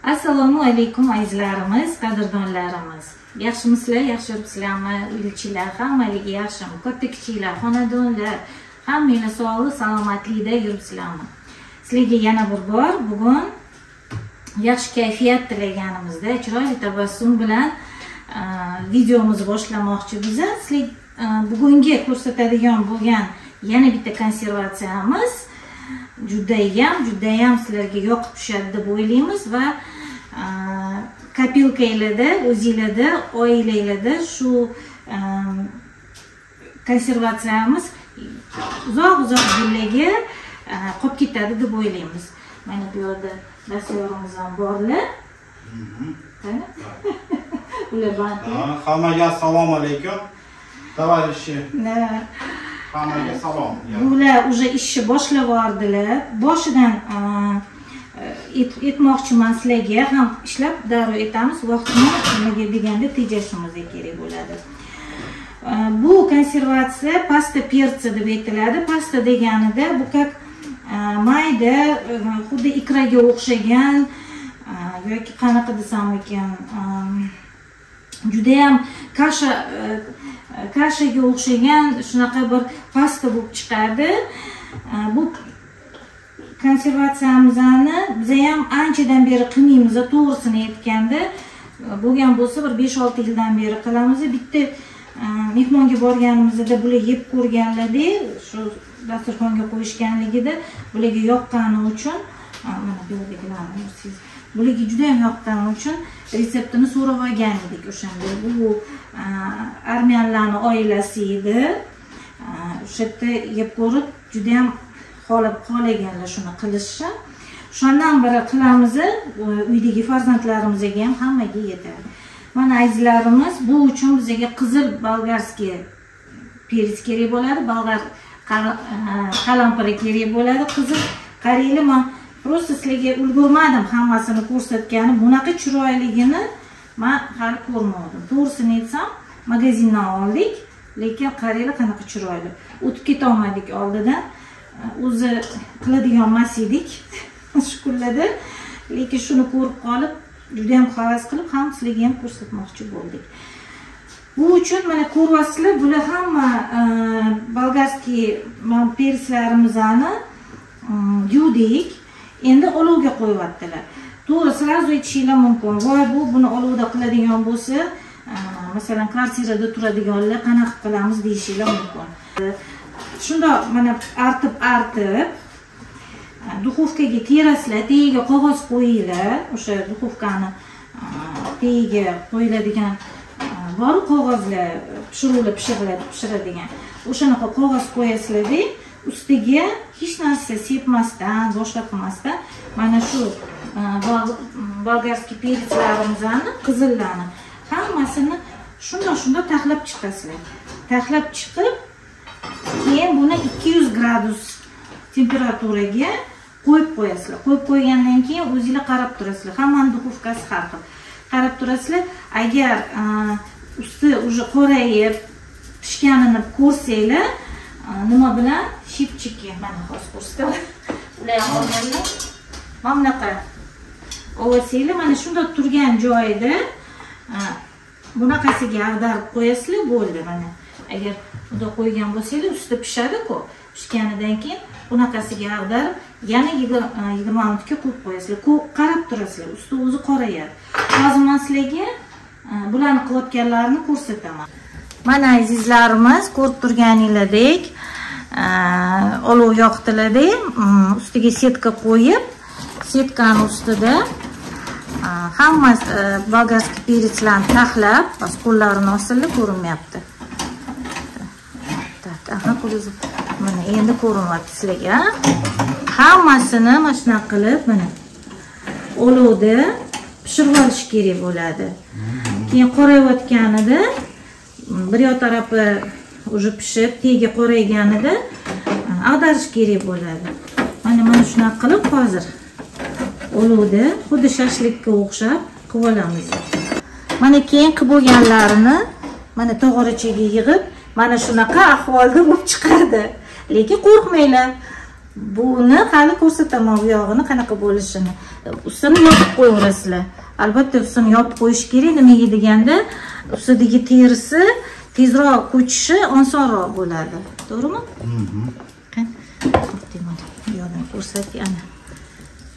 Assalomu alaykum azizlarimiz, qadrdonlarimiz. Yaxshimisizlar, yaxshi yuribsizlarmi? Uylichilar, hammaliga yaxshimi? Katta-kichiklar, xonadonlar, hammangiz sog'lik, salomatlikda yuribsizlarmi? Sizlarga yana bir bor bugun yaxshi kayfiyat tilaganimizda chiroyli tabassum bilan videomizni boshlamoqchimiz. Sizlar bugungi ko'rsatadigan bo'lgan yana bitta konservatsiyamiz judayam sizlarga yoqib tushadi deb o'ylaymiz va kopilkalarda, o'zingizlarda, oilangizlarda shu konservatsiyamiz uzoq yillarga qolib ketadi deb o'ylaymiz. Mana bu yerda dasturimiz ham borlar. Ular bandlar. Hammaga assalomu alaykum. Tavarishi. Hammaga salom. Bular уже ishni boshlab yordilar. Boshidan aytmoqchiman sizlarga, ham ishlab darrov aytamiz, vaqtni nimaga deganda tejashimiz kerak bo'ladi. Bu konservatsiya pasta persi deb aytiladi. Pasta deganida bu как mayda, xuddi ikraga o'xshagan yoki qanaqa desam ekan, juda ham kashaga o'xshagan shunaqa bir pasta bo'lib chiqadi. Bu konservatsiyamizni biz ham anchadan beri qilmaymiz, to'g'risini aytganda. Bo'lgan bo'lsa bir 5-6 yildan beri qilamiz. Bitta mehmonga borganimizda bular yeb ko'rganlarda, shu dasturxonga qo'yishganligida bularga yoqqani uchun, mana bu yerdagilarni siz bularga juda ham yoqqani uchun retseptini so'rab olgan edik o'shanda. Bu armiyanlarning oilasi edi. O'sha yerda yeb ko'rib juda ham xohlaganlar shuni qilishni. Shundan biri qilamiz, uydagi farzandlarimizga ham hammaga yetadi. Mana azizlarimiz, bu uchun bizga qizil bolgarskiy perec kerak bo'ladi, bolgar qalampiri kerak bo'ladi. Qizil qaranglar, men просто sizlarga ulgurmadim hammasini ko'rsatganim. Bunaqa chiroyligini men hali ko'rmadim. To'g'risini aytsam, magazindan oldik, lekin qaranglar qanaqa chiroyli. O'tib keta olmadik oldidan. O'zi qiladigan emas edik shu kunlarda, lekin shuni ko'rib qolib juda ham havas qilib ham sizlarga ham ko'rsatmoqchi bo'ldik. Bu uchun mana ko'ryapsizlar, bular hamma bolgarskiy perslarimizni yuvdik. Endi olovga qo'yibdilar. To'g'ri, sразу aytishinglar mumkin. Voy, buni olovda qiladigan bo'lsa, masalan, kvartirada turadiganlar qanaqa qilamiz deyishinglar mumkin. Shunda mana artib duxovkaga terasizlar, tagiga qog'oz qo'yinglar. O'sha duxovkani tagiga qo'yiladigan bor qog'ozlar, pishiradigan. O'shanaqa qog'oz qo'yasizlar-da, ustiga hech narsa sepmasdan, boshqa qilmasdan mana shu bolgarskiy pereclarimizni, qizillarni hammasini shunda taxlab chiqasizlar. Taxlab chiqib, keyin buni 200 gradus temperaturaga qo'yib qo'yasizlar. Qo'yib qo'ygandan keyin o'zingizlar qarab turasizlar. Hammaning duxovkasi har xil. Qarab turasizlar. Agar usti уже qorayib pishganini ko'rsanglar, nima bilan shipchiki mana hozir ko'rsataman. Ular ham olganlar. Mana bunaqa olsanglar, mana shunda turgan joyida bunaqasiga ag'darib qo'yasizlar, bo'ldi mana. Agar bunda qo'ygan bo'lsanglar, usti pishadi-ku. Pishganidan keyin bunaqasiga ag'darib, yana 20 minutga qo'yib qo'yasizlar. Qarab turasizlar, usti o'zi qorayadi. Hozir men sizlarga bularni qilayotganlarini ko'rsataman. Mana azizlarimiz, ko'rib turganingizdek, olov yoqdilarda, ustiga setka qo'yib, setkani ustida hamma bolgarskiy pereclarni taxlab, qo'llarini osilib ko'rinmayapti. Mana endi ko'rinyapti sizlarga. Hammasini mana shunaqa qilib, mana olovda pishirib olish kerak bo'ladi. Keyin qorayotganida bir yoq tarafi уже pishib, tagiga qorayganida ag'darish kerak bo'ladi. Mana shunaqa qilib hozir olovda xuddi shashlikka o'xshab qilib olamiz. Mana keyin qilib bo'lganlarini mana tog'orachaga yig'ib, mana shunaqa ahvolda bo'lib chiqadi. Lekin qo'rqmanglar. buni hali ko'rsataman bu yog'ini qanaqa bo'lishini. Ustini yopib qo'yaverasizlar. Albatta ustini yopib qo'yish kerak. Nimaga deganda ustidagi terisi tezroq ko'chishi osonroq bo'ladi. To'g'rimi? Yo'ldan ko'rsatdik ana.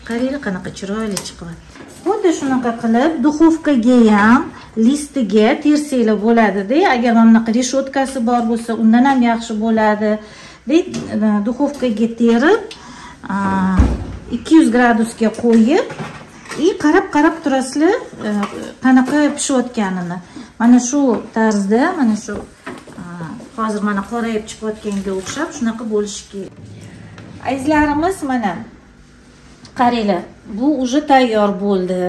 Qaranglar qanaqa chiroyli chiqyapti. Xuddi shunaqa qilib duxovkaga ham listiga tersanglar bo'ladi-da. Agar mana bunaqa reshotkasi bor bo'lsa, undan ham yaxshi bo'ladi. Duxovkaga terib 200 gradusga qo'yib, qarab turasizlar qanaqa pishayotganini. Mana shu tarzda, mana shu hozir mana qorayib chiqayotganga o'xshab shunaqa bo'lishi kerak. Azizlarimiz mana qaranglar, bu уже tayyor bo'ldi.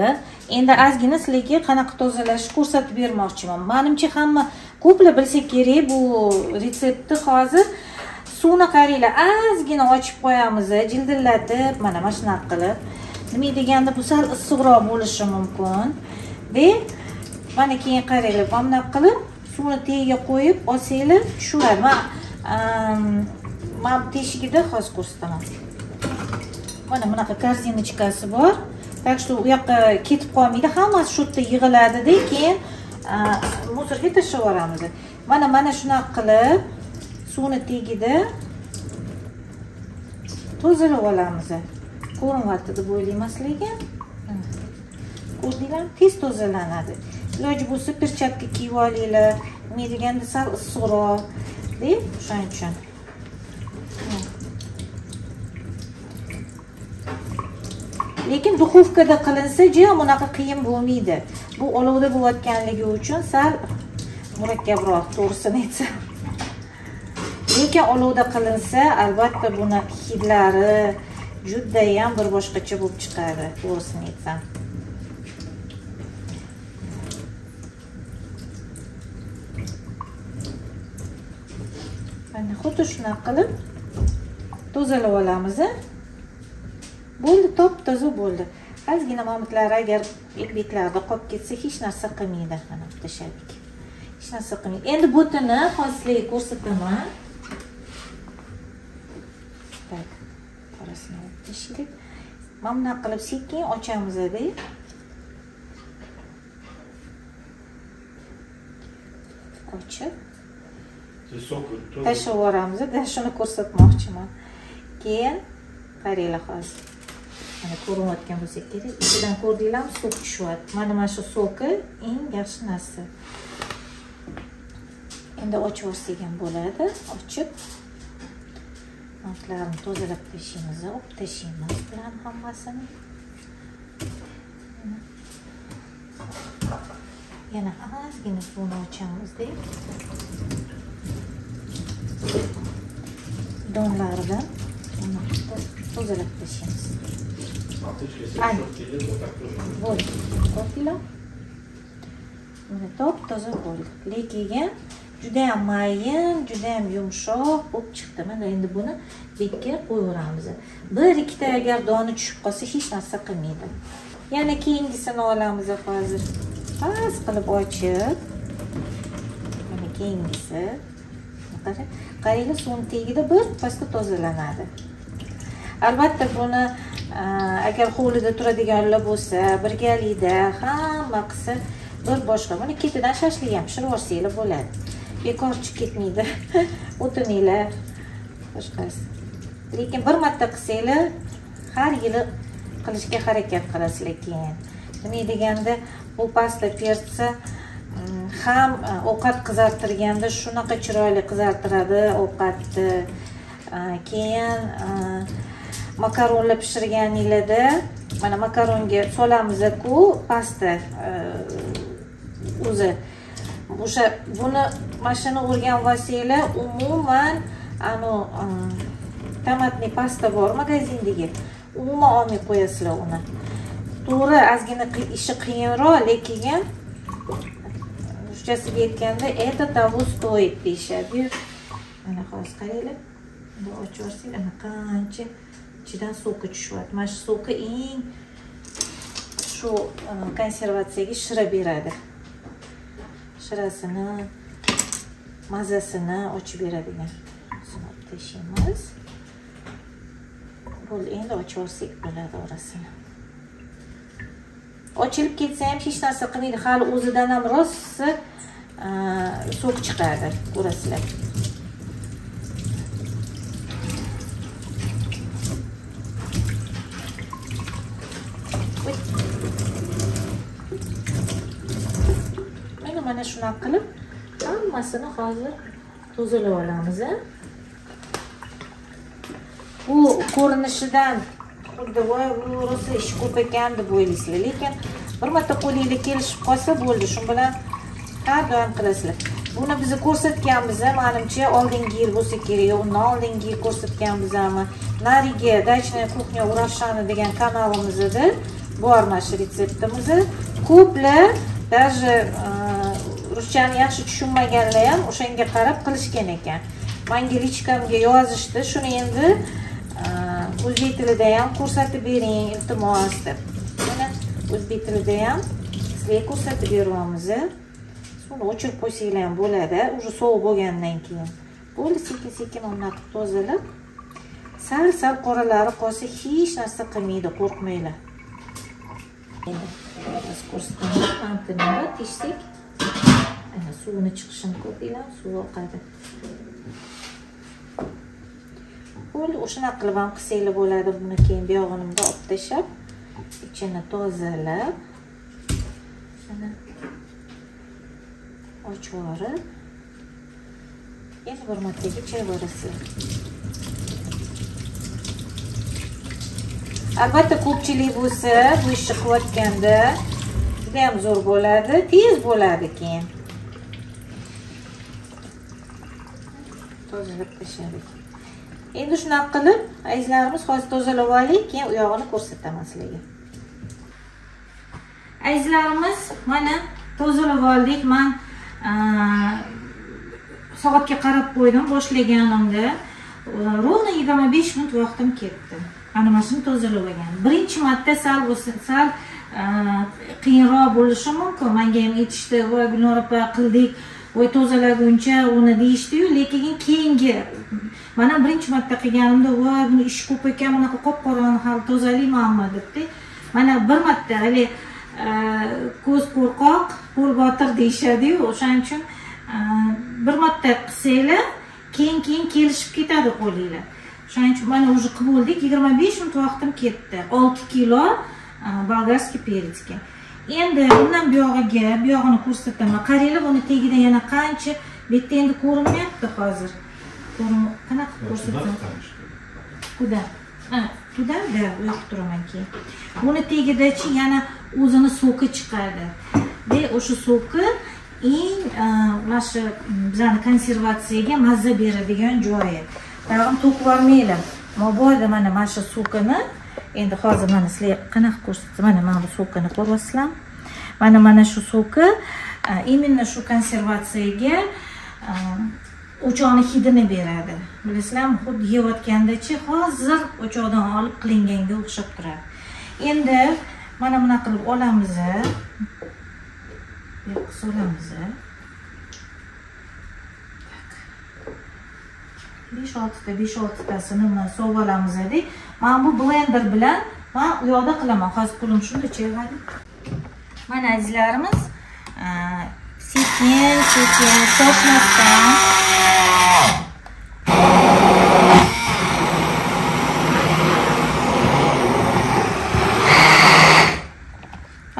Endi ozgina sizlarga qanaqa tozalashni ko'rsatib bermoqchiman. Menimcha hamma ko'plar bilsa kerak bu retseptni. Hozir suvni qaranglar, ozgina ochib qo'yamiz, jildillatib, mana shunaqa qilib. Nima deganda bu sal issiqroq bo'lishi mumkin. Va mana keyin qaranglar, mana qilib suvni tagiga qo'yib olsanglar tushiradi. Men teshigida hozir ko'rsataman. Mana bunaqa korzinachkasi bor. Tak что u yoqqa ketib qolmaydi, hammasi shu yerda yig'iladi-da, keyin musorga tashlab yuboramiz. Mana shunaqa qilib suvni tagida tozalab olamiz. Ko'rinyapti deb o'ylayman sizlarga. Ko'rdinglarmi? Tez tozalanadi. Iloji bo'lsa perchatka kiyib olinglar. Nima deganda sal issiqroq deb o'shaning uchun. Lekin duxovkada qilinsa, juda bunaqa qiyin bo'lmaydi. Bu olovda bo'layotganligi uchun sal murakkabroq, to'g'risini aytsam. Lekin olovda qilinsa, albatta buni hidlari juda ham bir boshqacha bo'lib chiqadi, to'g'risini aytsam. Mana xuddi shunaqa qilib tozalab olamiz. Bo'ldi, top-toza bo'ldi. Ozgina mamitlar agar beklarda qolib ketsa hech narsa qilmaydi. Mana tashladik. Hech narsa qilmaydi. Endi butini hozirga ko'rsataman. Tak, orasini olib tashlaylik. Mana bunaqa qilib sekin ochamiz-da. Ochib tashlab yuboramiz. Shuni ko'rsatmoqchiman. Keyin qaranglar hozir. Mana ko'rinayotgan bo'lsa kerak. Ichidan ko'rdinglarmi, sok tushyapti. Mana shu soki eng yaxshi narsa. Endi ochib olsak ham bo'ladi. Ochib narxlarni tozalab tashlaymiz, olib tashlaymiz bilan hammasini. Yana ozgina suvni ochamiz-da. Donlaridan tozalab tashlaymiz. Bo'ldi. Ko'rdinglar? Mana top-toza bo'ldi. Lekin juda ham mayin, juda ham yumshoq bo'lib chiqdi. Mana endi buni bekka qo'yaveramiz. 1-2 ta agar doni tushib qolsa hech narsa qilmaydi. Yana keyingisini olamiz hozir. Past qilib ochib. Mana keyingisi. Qaranglar, suvni tagida bir pasta tozalanadi. Albatta buni agar hovlida turadiganlar bo'lsa, birgalikda hamma qilsa bir boshqa. Buni ketidan shashlik ham pishirib olsanglar bo'ladi. Bekor chiqib ketmaydi. O'tininglar boshqasi. Lekin bir marta qilsanglar, har yili qilishga harakat qilasizlar keyin. Nima deganda bu pasta persi ham ovqat qizartirganda shunaqa chiroyli qizartiradi ovqatni. Keyin makaronlar pishirganinglarda mana makaronga solamiz-ku pasta o'zi. O'sha buni mashina o'rgan bo'lsanglar, umuman tomatli pasta bor magazindagi. Umuman olmay qo'yasizlar uni. To'g'ri, ozgina ishi qiyinroq, lekin ruschasiga aytganda это того стоит deyishadi. Mana hozir qaranglar. Buni ochib olsak, ana qancha ichidan so'ki tushyapti. Mana shu so'ki eng shu konservatsiyaga shira beradi. Shirasini, mazasini ochib beradigan. Shuni tashlaymiz. Bo'ldi, endi ochib olsak bo'ladi orasini. Ochilib ketsa ham hech narsa qilmaydi. Hali o'zidan ham rosa sok chiqadi, ko'rasizlar. Mana shunaqa qilib hammasini hozir tozalab olamiz. Bu ko'rinishidan xuddi voy bu rosa ish ko'p ekan deb o'ylaysizlar, lekin bir marta qo'lingizga kelishib qolsa bo'ldi, shu bilan har doim qilasizlar. Buni biz ko'rsatganmiz, menimcha oldingi yil bo'lsa kerak, undan oldingi yil ko'rsatganmizmi. Nariga Dachная кухня у Ravshana degan kanalimizda bor mana shu retseptimiz. Ko'plar даже ruschani yaxshi tushunmaganlar ham o'shanga qarab qilishgan ekan. Menga lichkamga yozishdi, shuni endi o'zbek tilida ham ko'rsatib bering, iltimos deb. Mana o'zbek tilida ham sizlarga ko'rsatib beryapmiz. Buni o'chirib qo'ysanglar ham bo'ladi, уже sovuq bo'lgandan keyin. Bo'ldi, sekin-sekin uni tozalab, sal qoralari qolsa hech narsa qilmaydi, qo'rqmanglar. Endi biz ko'rsatamiz, antini tishsak, ana suvini chiqishini ko'ringlar, suv oqadi. Bo'ldi, o'shana qilib ham qilsanglar bo'ladi. Buni keyin buyog'ini olib tashlab, ichini tozalab, mana ochib olib, endi bir martaga chayaverasiz. Albatta ko'pchilik bo'lsa, bu ishni qilayotganda juda ham zo'r bo'ladi, tez bo'ladi keyin. Tozalab tashladik. Endi shunaqa qilib, azizlarimiz hozir tozalab olaylik, keyin u yog'ini ko'rsataman sizlarga. Azizlarimiz, mana tozalab oldik. Men soatga qarab qo'ydim boshlaganimda. Ровно 25 minut vaqtim ketdi. Ana mana shuni tozalab olgan. Birinchi marta sal bo'lsa, sal qiyinroq bo'lishi mumkin. Menga ham aytishdi, "Voy Gulnora opa, qildik, voy tozalaguncha uni deyishdi-yu, lekin keyingi mana birinchi marta qilganimda, "Voy, buni ish ko'p ekan, bunaqa qop-qorani hali tozalaymanmi?" debdi. Mana bir marta hali ko'z qo'rqoq, qo'l botir deyishadi-yu, o'shaning uchun bir marta qilsanglar, keyin kelishib ketadi qo'linglar. O'shaning uchun mana уже qilib bo'ldik, 25 minut vaqtim ketdi. 6 kilo bolgarskiy peretsga. Endi bundan buyog'ini ko'rsataman. Qaranglar, buni tagida yana qancha, bu yerda endi ko'rinmayapti hozir. Qanaqa ko'rsatsam? Kuda. Tudada yo'q turaman keyin. Buni tagidachi yana o'zini so'ki chiqadi. Va o'sha so'ki eng mana shu bizani konservatsiyaga mazza beradigan joyi. Tag'in to'kib olmanglar. Mabodo mana shu so'kini endi hozir mana sizlar qanaqa ko'rsatsam, mana bu so'kini ko'ryapsizlar. Mana shu so'ki именно shu konservatsiyaga o'choqni hidini beradi. Bilasizlarmi, xuddi yeyotgandachi hozir o'choqdan olib qilinganga o'xshab turadi. Endi mana buna qilib olamiz. Yo'q, solamiz. 5-6 tasini sovib olamiz deb. Men bu blender bilan men u yoqda qilaman. Hozir qo'lim shunda chegadi. Mana azizlarimiz, sekin sochmasdan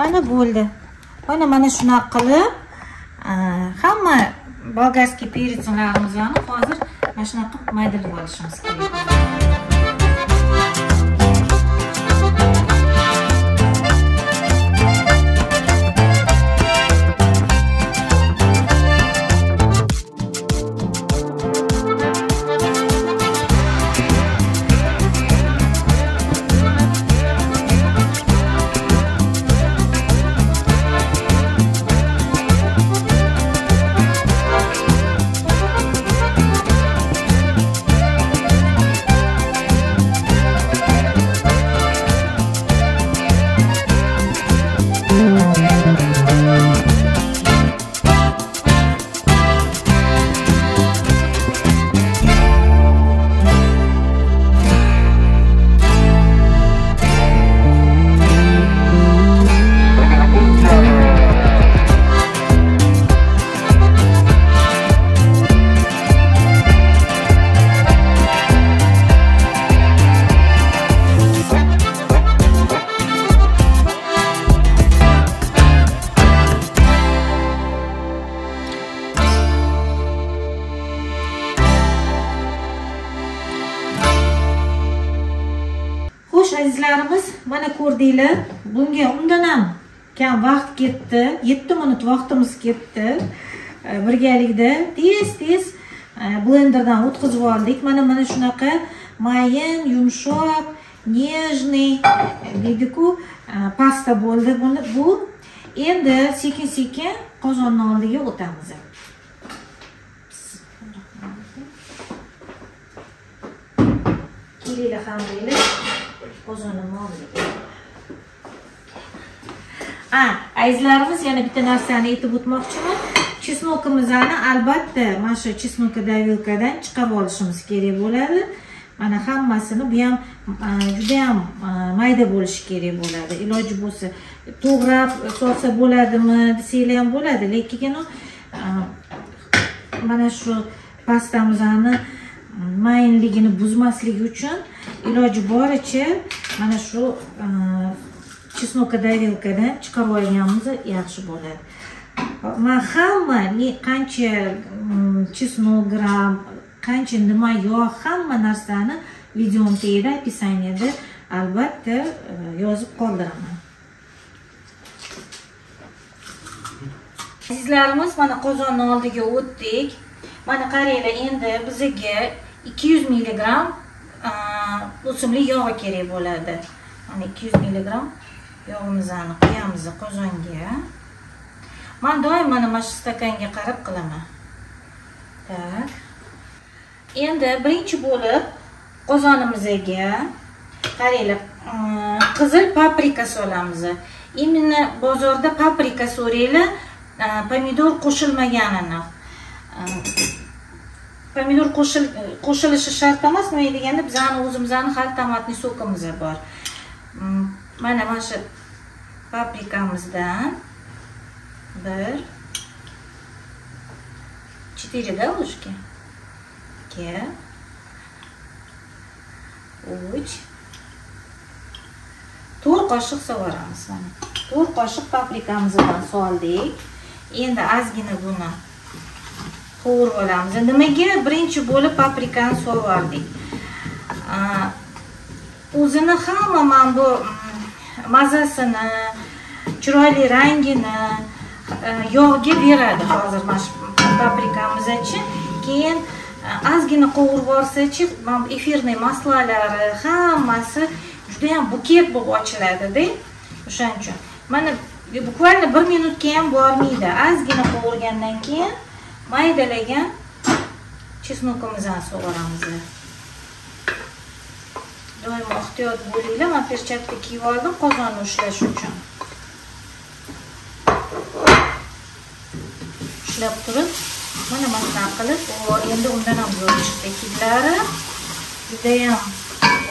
ana bo'ldi. Mana shunaqa qilib hamma bolgarskiy peretslarimizni hozir mana shunaqa maydalab olishimiz kerak. mana ko'rdinglar. Bunga undan ham kam vaqt ketdi. 7 minut vaqtimiz ketdi. Birgalikda tez blenderdan o'tkazib oldik. Mana shunaqa mayin, yumshoq, nежный deydi-ku, pasta bo'ldi. Bu endi sekin-sekin qozonni oldiga o'tamiz. Kelinglar hammalar qozonning oldiga. Azizlarimiz, yana bitta narsani aytib o'tmoqchiman. Chesnokimizni albatta mana shu chesnokodavilkadan chiqarib olishimiz kerak bo'ladi. Mana hammasini bu ham juda ham mayda bo'lishi kerak bo'ladi. Iloji bo'lsa to'g'rab solsa bo'ladimi desanglar ham bo'ladi, lekin mana shu pastamizni mayinligini buzmasligi uchun iloji boricha mana shu chesnokodavilkadan chiqarib olganimiz yaxshi bo'ladi. Men hamma qancha chesnok gram, qancha nima yog', hamma narsani videom tagida, описаниеda albatta yozib qoldiraman. Sizlarimiz mana qozonning oldiga o'tdik. Mana qaranglar, endi bizga 200 mg o'simlik yog'i kerak bo'ladi. Mana 200 mg yog'imizni qo'yamiz qozonga. Men doim mana shu stakanga qarab qilaman. Tak. Endi birinchi bo'lib qozonimizga qaranglar, qizil paprika solamiz. Именно bozorda paprika so'raylar, pomidor qo'shilmaganini. Pomidor qo'shilishi shart emas, nima deganda bizning o'zimizning hali tomatli sokimiz bor. Mana shu paprikamizdan 4 ложки. 2 3 4 qoshiq so'ramiz. Mana 4 qoshiq paprikamizdan soldik. Endi ozgina buni qovurib olamiz. Nimaga birinchi bo'lib paprikani solib o'zini hamma mana bu mazasini, chiroyli rangini yog'ga beradi hozir mana shu paprikamizchi. Keyin ozgina qovurib olsa-chi, mana efirniy maslalari hammasi juda ham buket bo'lib ochiladi-da. O'shaning uchun mana bukvalno 1 minutga ham bormaydi. Ozgina qovurgandan keyin maydalagan chesnokimizni sug'oramiz. Doim ehtiyot bo'linglar. Men perchatka kiyib oldim qozonni ushlash uchun. Ushlab turib, mana shunday qilib, endi undan ham zo'r chiqdi hidlari. Juda ham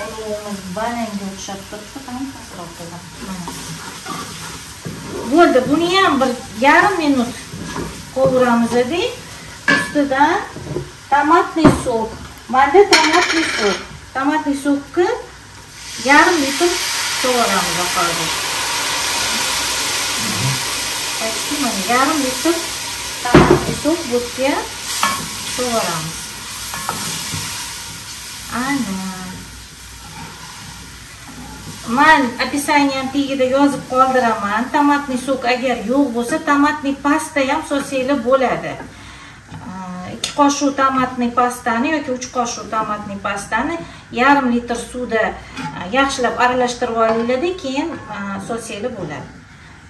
olovimiz bananga o'xshab turibdi, ham pastroq qildim. Bo'ldi, buni ham 1,5 minut qovuramiz-da. Ustidan tomatli sok. Manda tomatli sok. Tomatli sokni 1,5 litr sug'oramiz hozir. Почти mana 1,5 litr tomatli sok bo'tga sug'oramiz. Ana. Men описание tagida yozib qoldiraman. Tomatli sok agar yo'q bo'lsa, tomatli pasta ham solsanglar bo'ladi. 2 qoshiq tomatli pastani yoki 3 qoshiq tomatli pastani 1,5 litr suvda yaxshilab aralashtirib olinglar-da, keyin solsanglar bo'ladi.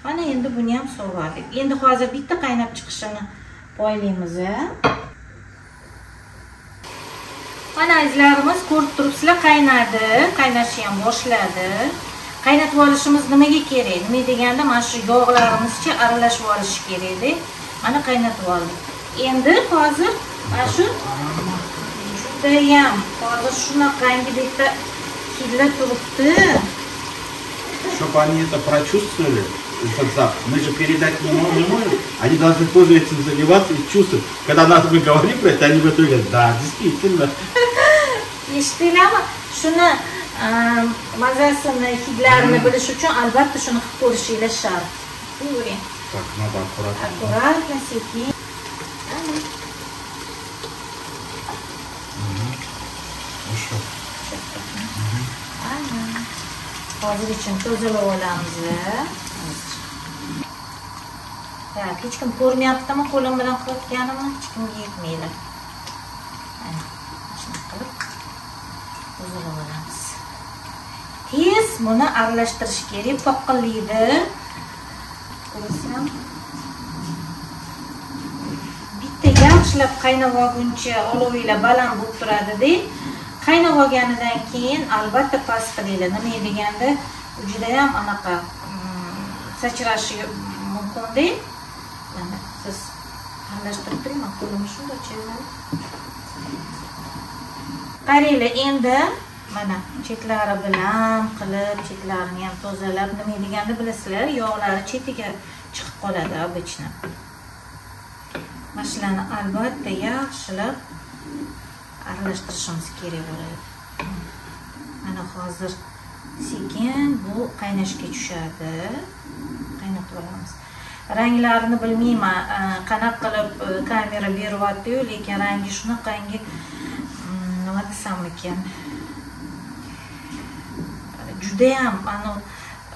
Mana endi buni ham so'rdik. Endi hozir bitta qaynab chiqishini qo'yamiz. Mana azizlarimiz, ko'rib turibsizlar, qaynadi, qaynashni ham boshladi. Qaynatib olishimiz nimaga kerak? Nima deganda, mana shu yog'larimizcha aralashib olishi kerak-da. Mana qaynatib oldik. Endi hozir mana shu judayam hozir shunaqangidek hidlar turibdi. Чтобы они это прочувствовали, этот запах, мы же передать не можем, они должны тоже этим заливаться и чувствовать. Когда мы говорим про это, они в итоге говорят, да, действительно. Eshitdinglarmi? Shuni mazasini, hidlarini bilish uchun albatta shuni qilib ko'rishinglar shart. Ko'ring. Так, надо аккуратно. Аккуратно, sekin. hozir uchun tozalab olamiz. Hech kim ko'rmayaptimi qo'lim bilan qilayotganimni? Hech kimga yetmaydi. Mana shunday qilib tozalab olamiz. Tez buni aralashtirish kerak, poqqillaydi. Ko'rsam bitta yaxshilab qaynab olguncha olovinglar baland bo'lib turadi-da. Qaynab olganidan keyin albatta past qilinglar. Nima deganda, juda ham anaqa sachrashi mumkin-da. Mana siz aralashtirib turing, qo'limni shunday chevaring. Qaranglar, endi mana chetlari bilan qilib, chetlarini ham tozalab, nima deganda bilasizlar, yog'lari chetiga chiqib qoladi obычно. Mashlarni albatta yaxshilab aralashtirishimiz kerak bo'ladi. Mana hozir sekin bu qaynashga tushadi. Qaynab turamiz. Ranglarini bilmayman, qanaqa qilib kamera beryapti-yu, lekin rangi shunaqangi nima desam ekan. Juda ham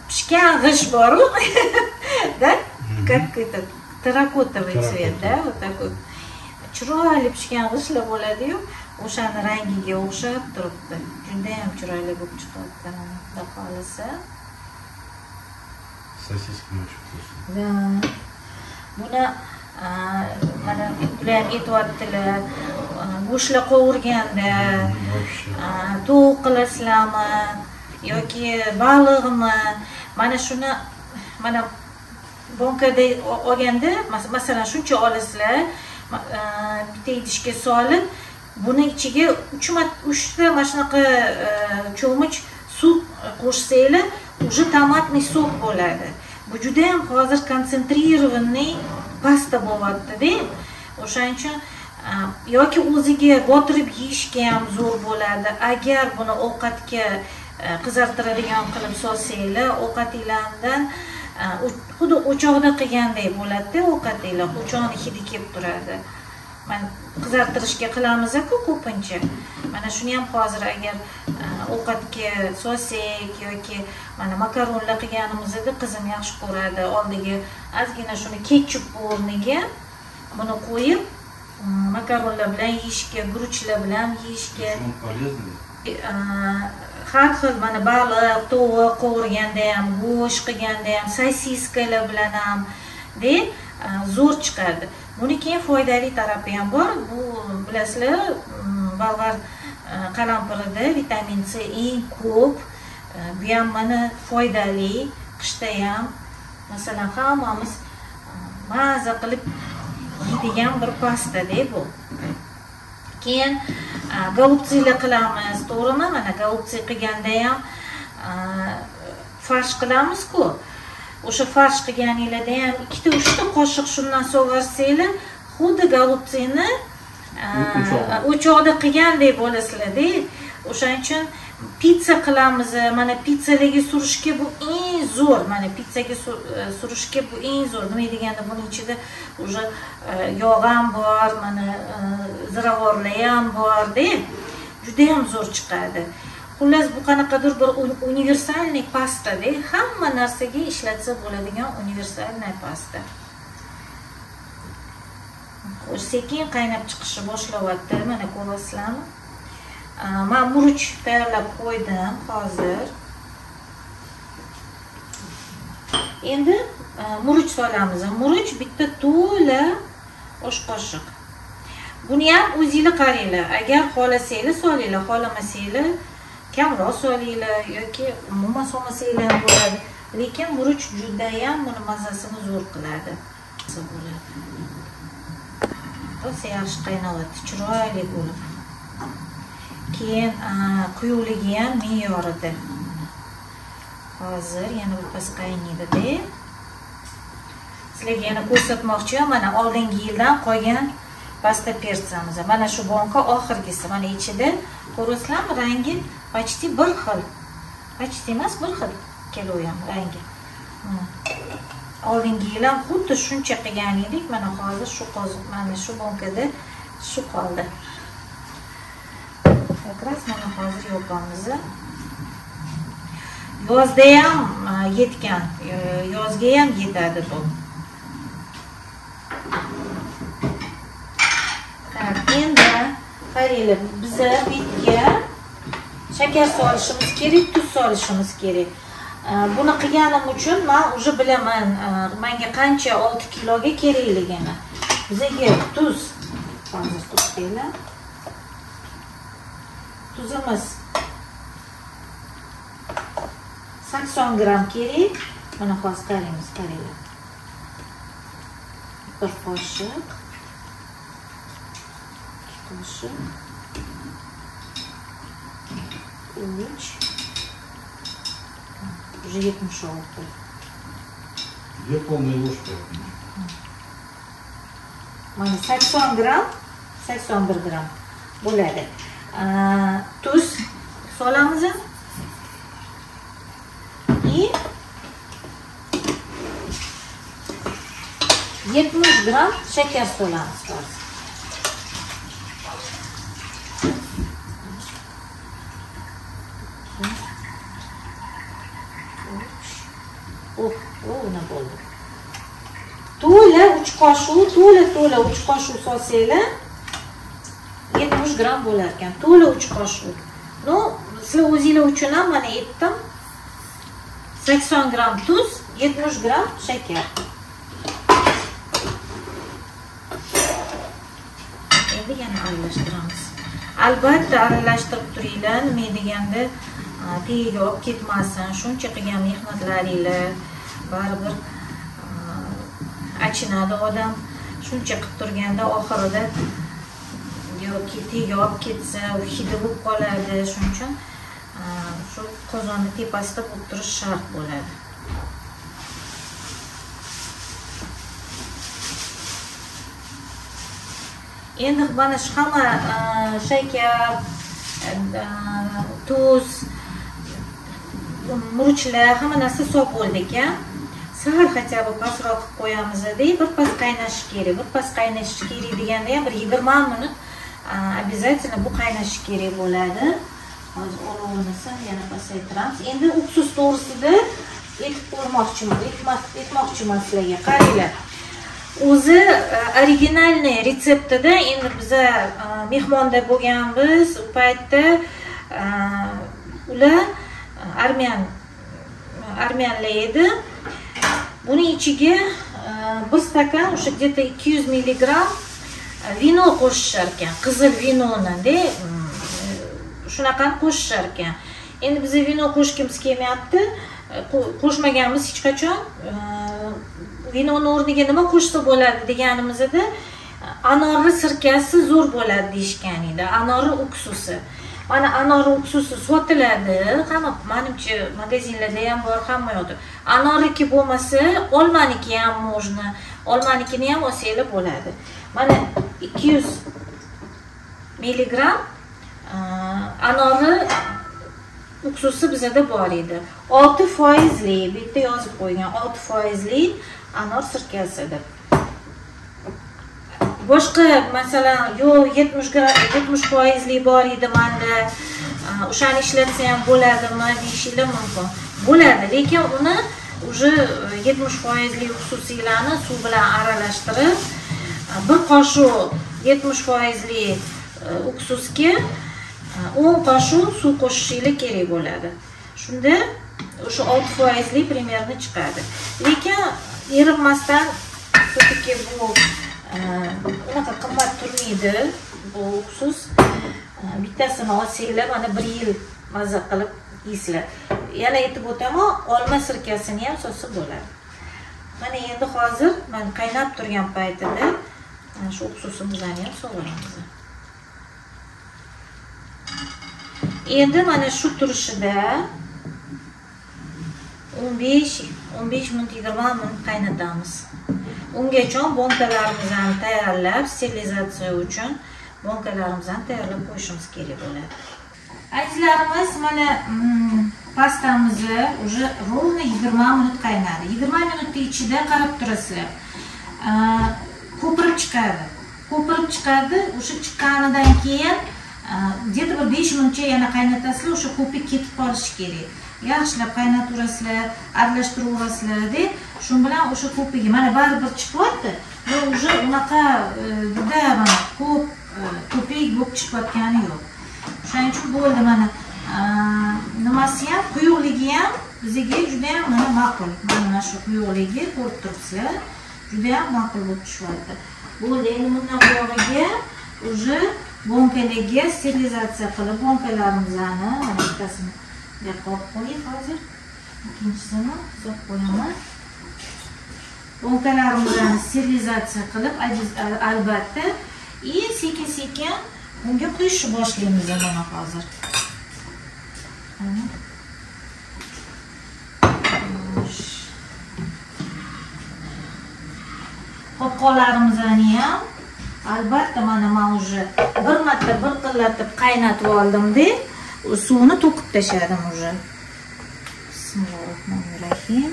pishgan g'ish bor-ku. Da? Как это terrakotovoy цвет, да? Вот такой. Chiroyli pishgan g'ishlar bo'ladi-yu, o'shani rangiga o'xshab turibdi. Juda ham chiroyli bo'lib chiqyapti. Xudo xolisa. Sosiska очень вкусно. Да. Buni mana ular ham aytyaptilar, go'shtlar qovurganda, tovuq qilasizlarmi yoki baliqmi? Mana shuni mana bonkada olganda, masalan, shuncha olasizlar, bitta idishga solib, buni ichiga 3 ta mana shunaqa cho'mich suv qo'shsanglar, уже tomatный sok bo'ladi. Bu juda ham hozir konsentrированный pasta bo'lyapti-da. O'shaning uchun yoki o'ziga botirib yeyishga ham zo'r bo'ladi. Agar buni ovqatga qizartiradigan qilib solsanglar, ovqatinglardan xuddi o'choqda qilganday bo'ladi-da, ovqatinglar o'choqning hidi kelib turadi. Mana qizartirishga qilamiz-ku ko'pincha. Mana shuni ham hozir agar ovqatga solsak yoki mana makaronlar qilganimizda qizim yaxshi ko'radi. Oldiga ozgina shuni ketchup o'rniga buni qo'yib, makaronlar bilan yeyishga, guruchlar bilan yeyishga. Har xil mana baliq, tovuq qovurganda ham, go'sht qilganda ham, sosiskalar bilan ham de zo'r chiqadi. Buni keyin foydali tarafi ham bor. Bu bilasizlar, bolg'ar qalampirida vitamin C eng ko'p. Bu ham mana foydali, qishda ham masalan hammamiz maza qilib yeydigan bir pasta-da bu. Keyin golubtsilar qilamiz, to'g'rimi? Mana golubtsi qilganda ham farsh qilamiz-ku. O'sha farsh qilganingizda ham 2-3 ta qoshiq shundan so'varsanglar, xuddi golubtsini o'choqda qilgandek bo'lasizlar-da. O'shaning uchun pizza qilamiz. Mana pizzalarga surishga bu eng zo'r. Mana pizzaga surishga bu eng zo'r. Nima deganda buning ichida уже yog' ham bor, mana ziravorlar ham bor-da. Juda ham zo'r chiqadi. Xullas bu qanaqadir bir universalniy pasta-da, hamma narsaga ishlatsa bo'ladigan universalniy pasta. Sekin qaynab chiqishni boshlayapti. Mana ko'ryapsizlarmi? Men muruch tayyorlab qo'ydim hozir. Endi muruch solamiz. Muruch bitta to'la osh qoshiq. Buni ham o'zingizlar qaranglar. Agar xohlasanglar solinglar, xohlamasanglar kamroq solinglar yoki umuman solmasanglar ham bo'ladi. Lekin muruch juda ham buni mazasini zo'r qiladi. O'zi yaxshi qaynayapti, chiroyli bo'lib. Keyin quyuqligi ham me'yorida. Hozir yana bir qaynaydi-da. Sizlarga yana ko'rsatmoqchiman, mana oldingi yildan qolgan pasta persamiz. Mana shu bonka oxirgisi. Mana ichida ko'rasizlarmi, rangi почти bir xil. Почти emas, bir xil keladi ham rangi. Oldingi yil ham xuddi shuncha qilgan edik. Mana hozir shu qoziq, mana shu bonkada shu qoldi. Как раз mana hozir yopamiz. Yozda ham yetgan, yozga ham yetadi bu. Endi qaranglar, biza bu yerga shakar solishimiz kerak, tuz solishimiz kerak. Buni qilganim uchun men уже bilaman, menga qancha 6 kiloga kerakligini. Bizaga tuz, hozir to'xtanglar. Tuzimiz 80 gram kerak. Mana hozir qaraymiz, qaranglar. Bir qoshiq. Qoshiq. 3. Уже 76. Две полные ложки. Mana 80 gram, 81 gram bo'ladi. Tuz solamiz. И 70 gram shakar solamiz. Nima bo'ldi? To'la 3 qoshiq, to'la 3 qoshiq solsanglar 70 gram bo'lar ekan. To'la 3 qoshiq. No, sizlar o'zinglar uchun ham mana aytdim. 80 gram tuz, 70 gram shakar. Endi yana aralashtiramiz. Albatta aralashtirib turinglar, nima deganda tagiga olib ketmasin. Shuncha qilgan mehnatlaringlar baribir achinadi odam. Shuncha qilib turganda oxirida yoki tagiga olib ketsa, u hidi bo'lib qoladi. Shuning uchun shu qozonni tepasida bo'lib turish shart bo'ladi. Endi mana shu hamma shakar, tuz, murchlar, hamma narsa so'p bo'ldi ekan. Sal хотя бы pastroq qilib qo'yamiz-da, bir pas qaynashi kerak. Bir pas qaynashi kerak deganda ham bir 20 minut обязательно bu qaynashi kerak bo'ladi. Hozir olovni yana pasaytiramiz. Endi uksus to'g'risida aytib qo'ymoqchiman, aytmoqchiman sizlarga. Qaranglar. O'zi originalniy retseptida endi biza mehmonda bo'lganmiz, u paytda ular armiyanlar edi. Buning ichiga bir stakan o'sha где-то 200 mg vino qo'shishar ekan, qizil vinoni-da, shunaqani qo'shishar ekan. Endi biz vino qo'shgimiz kelmayapti, qo'shmaganmiz hech qachon. Vinoni o'rniga nima qo'shsa bo'ladi deganimizda anorli sirkasi zo'r bo'ladi deyishgan edi, anorli uksusi. Mana anorli uksusi sotiladi, hamma menimcha magazinlarda ham bor, hamma yoqda. Anorliki bo'lmasa, olmaniki ham можно, olmanikini ham olsanglar bo'ladi. Mana 200 mg anorli uksusi bizda bor edi. 6% li, bitta yozib qo'ygan, 6% anor sirkasi deb. Boshqa masalan, yo 70% li bor edi menda. O'shani ishlatsa ham bo'ladimi deyishinglar mumkin. Bo'ladi, lekin uni уже 70% li uksuslarni suv bilan aralashtirib, bir qoshiq 70% li uksusga 10 qoshiq suv qo'shishinglar kerak bo'ladi. Shunda o'sha 6% li примерно chiqadi. Lekin erinmasdan to'g'ri bu unaqa qimmat turmaydi bu uksus. Bittasini olsanglar mana 1 yil mazza qilib yeysizlar. Yana aytib o'taman, olma sirkasini ham solsa bo'ladi. Mana endi hozir men qaynab turgan paytida shu uksusimizni ham solamiz. Endi mana shu turishida 15 minut 20 minut qaynatamiz. Ungacha bonkalarimizni tayyorlab, sterilizatsiya uchun bonkalarimizni tayyorlab qo'yishimiz kerak bo'ladi. Azizlarimiz, mana pastamizni уже ровно 20 minut qaynadi. 20 minut ichida qarab turasizlar. Ko'pirib chiqadi. O'sha chiqqanidan keyin где-то bir 5 minutcha yana qaynatasizlar, o'sha ko'pik ketib qolishi kerak. yaxshilab qaynataverasizlar, aralashtiraverasizlar-da, shu bilan o'sha ko'pigi mana baribir chiqyapti. Va уже unaqa juda mana ko'pik bo'lib chiqayotgani yo'q. Shuning uchun bo'ldi mana nimasi ham, quyuqligi ham bizga juda ham mana ma'qul. Mana shu quyuqligi ko'rib turibsizlar, juda ham ma'qul bo'lib tushyapti. Bo'ldi, endi bundan buyog'iga уже bonkalarga sterilizatsiya qilib, bonkalarimizni mana bittasini deb qo'yib qo'ying hozir. Ikkinchisini solib qo'yaman. Bonkalarimizni sterilizatsiya qilib, albatta, sekin-sekin bunga quyishni boshlaymiz mana hozir. Qopqonlarimizni ham albatta mana men уже bir marta bir qillatib qaynatib oldim-da, suvni to'kib tashladim уже. Bismillahirrohmanirrohim.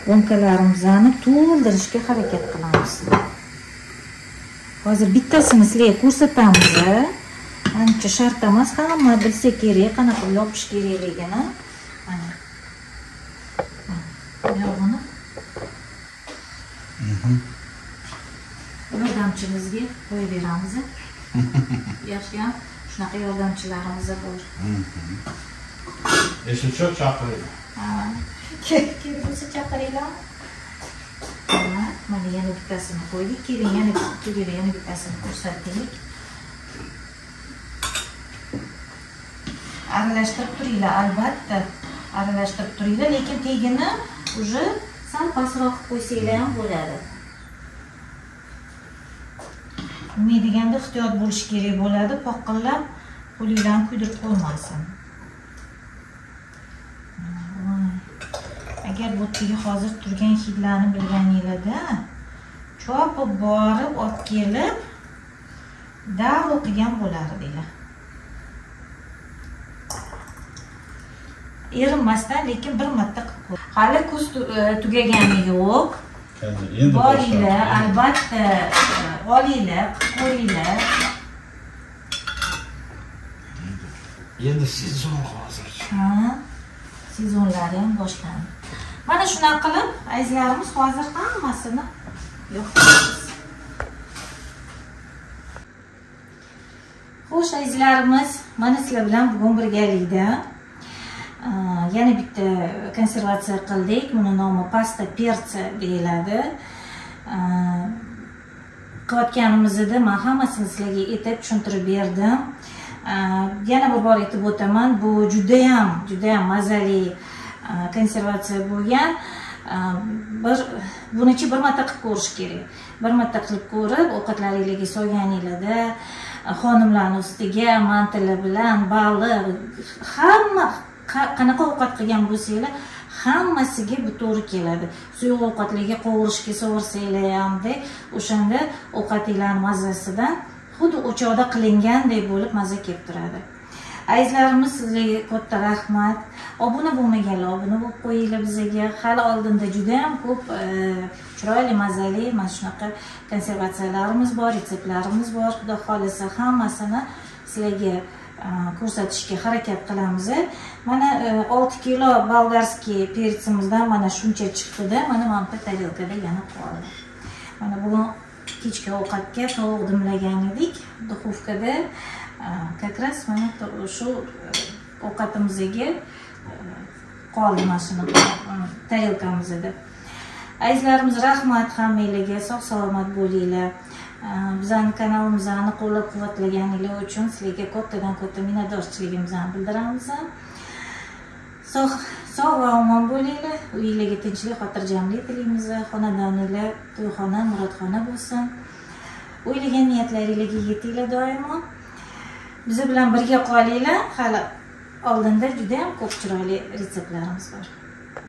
Bonkalarimizni to'ldirishga harakat qilamiz. Hozir bittasini sizlarga ko'rsatamiz. Ancha shart emas, hamma bilsa kerak, qanaqa yopish kerakligini. Mana. Yog'ini. Yordamchimizga qo'yib beramiz. Yaxshi ham shunaqa yordamchilarimiz bor. Если что, chaqiring. Kerak bo'lsa chaqiringlar. Mana yana bittasini qo'ydik. Keling, yana bittasini ko'rsatdik. Aralashtirib turinglar, albatta. Aralashtirib turinglar, lekin tegini уже sal pastroq qo'ysanglar ham bo'ladi. Nima deganda ehtiyot bo'lish kerak bo'ladi, poqqillab qo'linglarni kuydirib qo'ymasin. Agar bu tigi hozir turgan hidlarni bilganinglarda, chopib borib olib kelib, darrov qilgan bo'lardinglar. Erinmasdan, lekin bir marta qilib ko'ring. Hali kuz tugagani yo'q. Boringlar, albatta, olinglar, qilib ko'ringlar. Endi sezon hozir. Sezonlari ham boshlandi. Mana shunaqa qilib, azizlarimiz hozir hammasini yo'qotamiz. Xo'sh, azizlarimiz, mana sizlar bilan bugun birgalikda yana bitta konservatsiya qildik. Buni nomi pasta persa deyiladi. Qilayotganimizda men hammasini sizlarga aytib tushuntirib berdim. Yana bir bor aytib o'taman, bu juda ham mazali konservatsiya bo'lgan. Bunichi bir marta qilib ko'rish kerak. Bir marta qilib ko'rib, ovqatlaringizga solganinglarda xonimlarning ustiga mantili bilan baliq, hamma qanaqa ovqat qilgan bo'lsanglar, hammasiga bu to'g'ri keladi. Suyuq ovqatlarga qovurishga sovursanglar hamda o'shanda ovqatinglarning mazasidan xuddi o'choqda qilingandek bo'lib maza kelib turadi. Azizlarimiz, sizlarga katta rahmat. Obuna bo'lmaganlar obuna bo'lib qo'yinglar bizga. Hali oldinda juda ham ko'p chiroyli mazali mana shunaqa konservatsiyalarimiz bor, retseptlarimiz bor. Xudo xolisa hammasini sizlarga ko'rsatishga harakat qilamiz. Mana 6 kilo bolgarskiy persimizdan mana shuncha chiqdi-da, mana bu tarelkada yana qoldi. Mana bugun kechki ovqatga tovuq dimlagan edik duxovkada. Как раз mana shu ovqatimizga qoldi mana shuni tarelkamizda. Azizlarimiz, rahmat hammanglarga, sog' salomat bo'linglar. Bizning kanalimizni qo'llab-quvvatlaganingiz uchun sizlarga katta minnatdorchiligimizni bildiramiz. Sog' va omon bo'linglar. Uyingizga tinchlik, xotirjamlik tilaymiz. Xonadoningizlar to'yxona, murodxona bo'lsin. O'ylagan niyatlaringizga yetinglar doimo. Biz bilan birga qolinglar. Hali oldinda juda ham ko'p chiroyli retseptlarimiz bor.